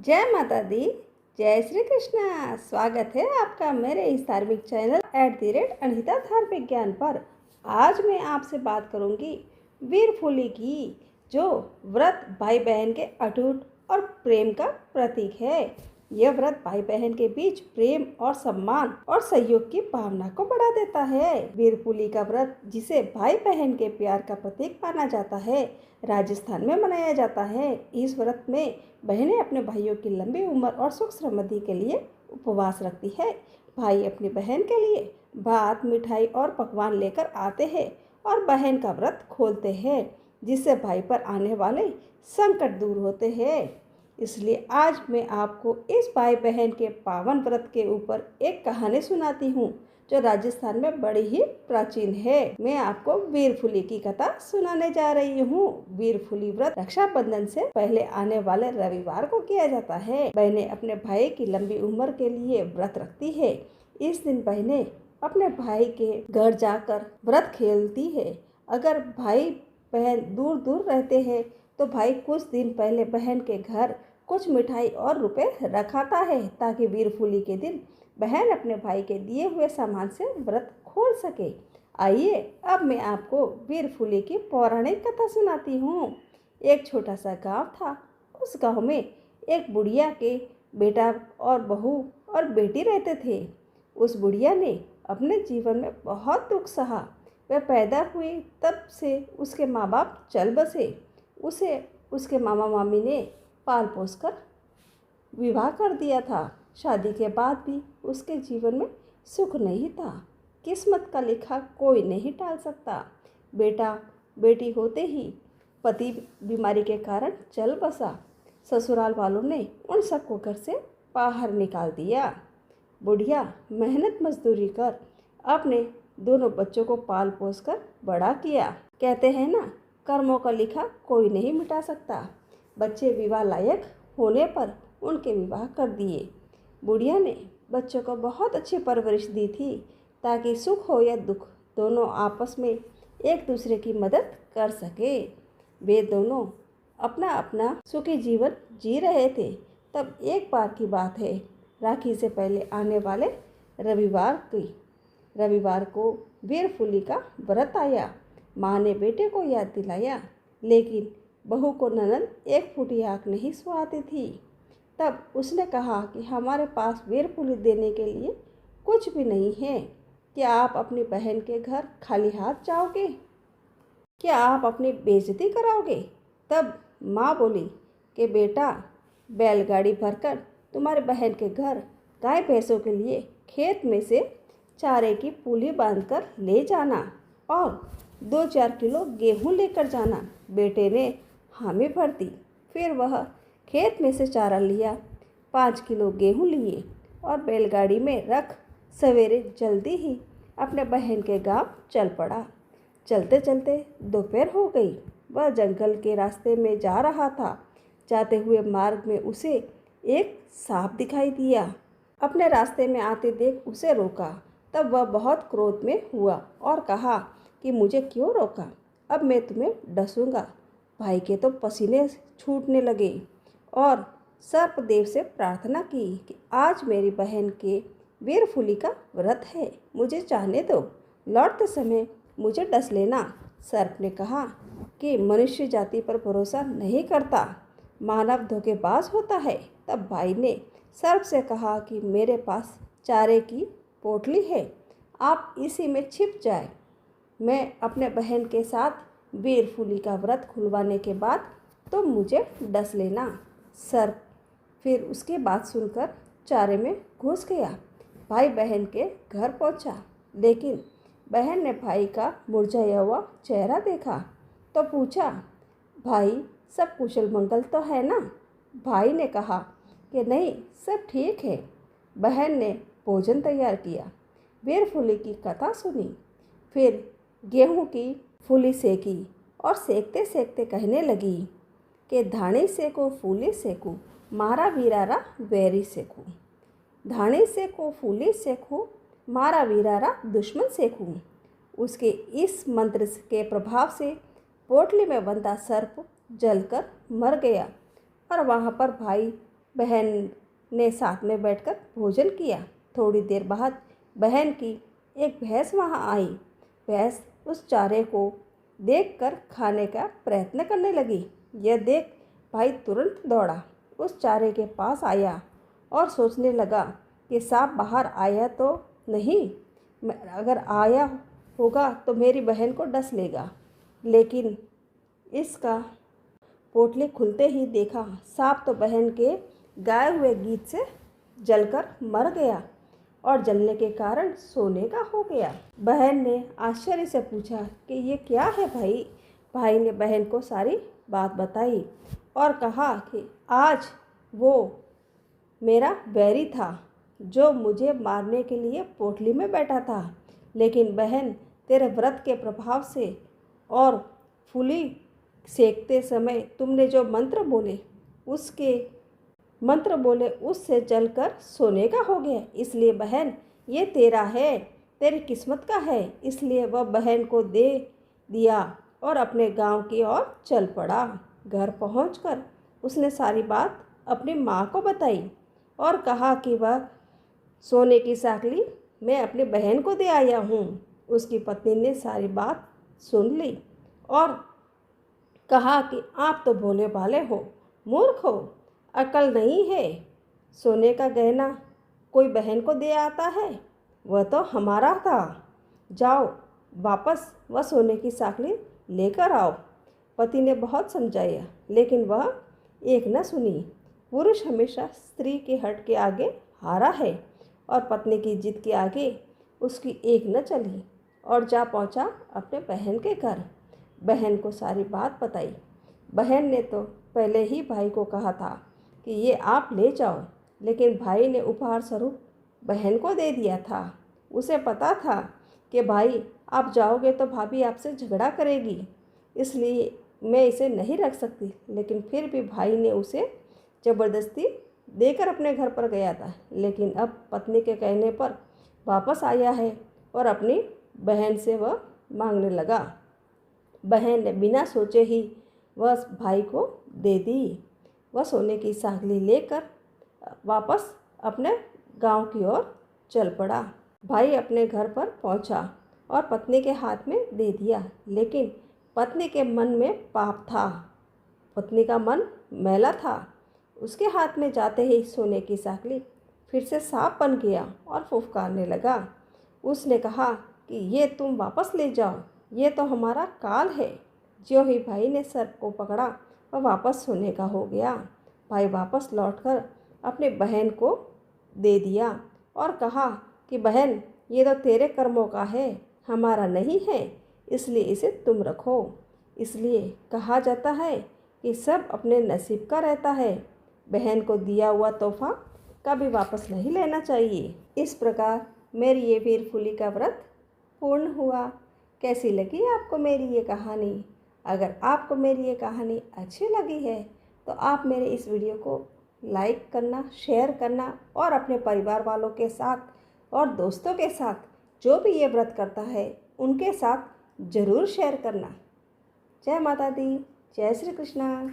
जय माता दी। जय श्री कृष्णा। स्वागत है आपका मेरे इस धार्मिक चैनल @अनीता धार्मिक ज्ञान पर। आज मैं आपसे बात करूंगी वीरफुली की, जो व्रत भाई बहन के अटूट और प्रेम का प्रतीक है। यह व्रत भाई बहन के बीच प्रेम और सम्मान और सहयोग की भावना को बढ़ा देता है। वीरफुली का व्रत, जिसे भाई बहन के प्यार का प्रतीक माना जाता है, राजस्थान में मनाया जाता है। इस व्रत में बहनें अपने भाइयों की लंबी उम्र और सुख समृद्धि के लिए उपवास रखती है। भाई अपनी बहन के लिए भात, मिठाई और पकवान लेकर आते हैं और बहन का व्रत खोलते हैं, जिससे भाई पर आने वाले संकट दूर होते हैं। इसलिए आज मैं आपको इस भाई बहन के पावन व्रत के ऊपर एक कहानी सुनाती हूँ, जो राजस्थान में बड़ी ही प्राचीन है। मैं आपको वीरफुली की कथा सुनाने जा रही हूँ। वीरफुली व्रत रक्षाबंधन से पहले आने वाले रविवार को किया जाता है। बहनें अपने भाई की लंबी उम्र के लिए व्रत रखती है। इस दिन बहनें अपने भाई के घर जाकर व्रत खेलती है। अगर भाई बहन दूर दूर रहते हैं तो भाई कुछ दिन पहले बहन के घर कुछ मिठाई और रुपए रखाता है, ताकि वीरफुली के दिन बहन अपने भाई के दिए हुए सामान से व्रत खोल सके। आइए अब मैं आपको वीरफुली की पौराणिक कथा सुनाती हूँ। एक छोटा सा गांव था। उस गांव में एक बुढ़िया के बेटा और बहू और बेटी रहते थे। उस बुढ़िया ने अपने जीवन में बहुत दुख सहा। वह पैदा हुई तब से उसके माँ बाप चल बसे। उसे उसके मामा मामी ने पाल पोस कर विवाह कर दिया था। शादी के बाद भी उसके जीवन में सुख नहीं था। किस्मत का लिखा कोई नहीं टाल सकता। बेटा बेटी होते ही पति बीमारी के कारण चल बसा। ससुराल वालों ने उन सबको घर से बाहर निकाल दिया। बुढ़िया मेहनत मजदूरी कर अपने दोनों बच्चों को पाल पोस कर बड़ा किया। कहते हैं ना, कर्मों का लिखा कोई नहीं मिटा सकता। बच्चे विवाह लायक होने पर उनके विवाह कर दिए। बुढ़िया ने बच्चों को बहुत अच्छी परवरिश दी थी, ताकि सुख हो या दुख दोनों आपस में एक दूसरे की मदद कर सके। वे दोनों अपना अपना सुखी जीवन जी रहे थे। तब एक बार की बात है, राखी से पहले आने वाले रविवार को वीरफुली का व्रत आया। माँ ने बेटे को याद दिलाया, लेकिन बहू को ननद एक फूटी आँख नहीं सुहाती थी। तब उसने कहा कि हमारे पास वीरफुली देने के लिए कुछ भी नहीं है। क्या आप अपनी बहन के घर खाली हाथ जाओगे? क्या आप अपनी बेइज्जती कराओगे? तब माँ बोली कि बेटा, बैलगाड़ी भरकर तुम्हारे बहन के घर गाय भैंसों के लिए खेत में से चारे की पुली बांधकर ले जाना और 2-4 किलो गेहूँ लेकर जाना। बेटे ने हामी भर दी। फिर वह खेत में से चारा लिया, 5 किलो गेहूँ लिए और बैलगाड़ी में रख सवेरे जल्दी ही अपने बहन के गांव चल पड़ा। चलते चलते दोपहर हो गई। वह जंगल के रास्ते में जा रहा था। जाते हुए मार्ग में उसे एक सांप दिखाई दिया। अपने रास्ते में आते देख उसे रोका। तब वह बहुत क्रोध में हुआ और कहा कि मुझे क्यों रोका? अब मैं तुम्हें डसूंगा। भाई के तो पसीने छूटने लगे और सर्पदेव से प्रार्थना की कि आज मेरी बहन के वीरफुली का व्रत है, मुझे जाने दो। लौटते समय मुझे डस लेना। सर्प ने कहा कि मनुष्य जाति पर भरोसा नहीं करता, मानव धोखेबाज होता है। तब भाई ने सर्प से कहा कि मेरे पास चारे की पोटली है, आप इसी में छिप जाए। मैं अपने बहन के साथ वीरफुली का व्रत खुलवाने के बाद तो मुझे डस लेना। सर्प फिर उसकी बात सुनकर चारे में घुस गया। भाई बहन के घर पहुंचा, लेकिन बहन ने भाई का मुरझाया हुआ चेहरा देखा तो पूछा, भाई सब कुशल मंगल तो है ना? भाई ने कहा कि नहीं, सब ठीक है। बहन ने भोजन तैयार किया, वीरफुली की कथा सुनी, फिर गेहूं की फूली सेकी और सेकते सेकते कहने लगी कि धानी सेको फूली सेकू, मारा वीरारा वैरी सेकू। धानी सेको फूली सेकू, मारा वीरारा दुश्मन सेकू। उसके इस मंत्र के प्रभाव से पोटली में बंधा सर्प जलकर मर गया और वहाँ पर भाई बहन ने साथ में बैठकर भोजन किया। थोड़ी देर बाद बहन की एक भैंस वहाँ आई। भैंस उस चारे को देखकर खाने का प्रयत्न करने लगी। यह देख भाई तुरंत दौड़ा, उस चारे के पास आया और सोचने लगा कि सांप बाहर आया तो नहीं, अगर आया होगा तो मेरी बहन को डस लेगा। लेकिन इसका पोटली खुलते ही देखा सांप तो बहन के गाए हुए गीत से जलकर मर गया और जलने के कारण सोने का हो गया। बहन ने आश्चर्य से पूछा कि ये क्या है भाई। भाई ने बहन को सारी बात बताई और कहा कि आज वो मेरा बैरी था जो मुझे मारने के लिए पोटली में बैठा था, लेकिन बहन तेरे व्रत के प्रभाव से और फूली सेकते समय तुमने जो मंत्र बोले उससे जलकर सोने का हो गया। इसलिए बहन ये तेरा है, तेरी किस्मत का है। इसलिए वह बहन को दे दिया और अपने गांव की ओर चल पड़ा। घर पहुंचकर उसने सारी बात अपनी माँ को बताई और कहा कि वह सोने की साकली मैं अपनी बहन को दे आया हूँ। उसकी पत्नी ने सारी बात सुन ली और कहा कि आप तो भोले भाले हो, मूर्ख हो, अकल नहीं है। सोने का गहना कोई बहन को दे आता है, वह तो हमारा था। जाओ वापस वह सोने की साकली लेकर आओ। पति ने बहुत समझाया लेकिन वह एक न सुनी। पुरुष हमेशा स्त्री के हट के आगे हारा है और पत्नी की जिद के आगे उसकी एक न चली और जा पहुंचा अपने बहन के घर। बहन को सारी बात बताई। बहन ने तो पहले ही भाई को कहा था कि ये आप ले जाओ, लेकिन भाई ने उपहार स्वरूप बहन को दे दिया था। उसे पता था कि भाई आप जाओगे तो भाभी आपसे झगड़ा करेगी, इसलिए मैं इसे नहीं रख सकती। लेकिन फिर भी भाई ने उसे ज़बरदस्ती देकर अपने घर पर गया था। लेकिन अब पत्नी के कहने पर वापस आया है और अपनी बहन से वह मांगने लगा। बहन ने बिना सोचे ही वह भाई को दे दी। वह सोने की साकली लेकर वापस अपने गांव की ओर चल पड़ा। भाई अपने घर पर पहुंचा और पत्नी के हाथ में दे दिया, लेकिन पत्नी के मन में पाप था। पत्नी का मन मैला था। उसके हाथ में जाते ही सोने की साकली फिर से सांप बन गया और फुफकारने लगा। उसने कहा कि ये तुम वापस ले जाओ, ये तो हमारा काल है। ज्यों ही भाई ने सर्प को पकड़ा वह वापस सोने का हो गया। भाई वापस लौटकर अपने बहन को दे दिया और कहा कि बहन ये तो तेरे कर्मों का है, हमारा नहीं है, इसलिए इसे तुम रखो। इसलिए कहा जाता है कि सब अपने नसीब का रहता है। बहन को दिया हुआ तोहफा कभी वापस नहीं लेना चाहिए। इस प्रकार मेरी ये वीरफुली का व्रत पूर्ण हुआ। कैसी लगी आपको मेरी ये कहानी? अगर आपको मेरी ये कहानी अच्छी लगी है तो आप मेरे इस वीडियो को लाइक करना, शेयर करना और अपने परिवार वालों के साथ और दोस्तों के साथ जो भी ये व्रत करता है उनके साथ ज़रूर शेयर करना। जय माता दी, जय श्री कृष्णा।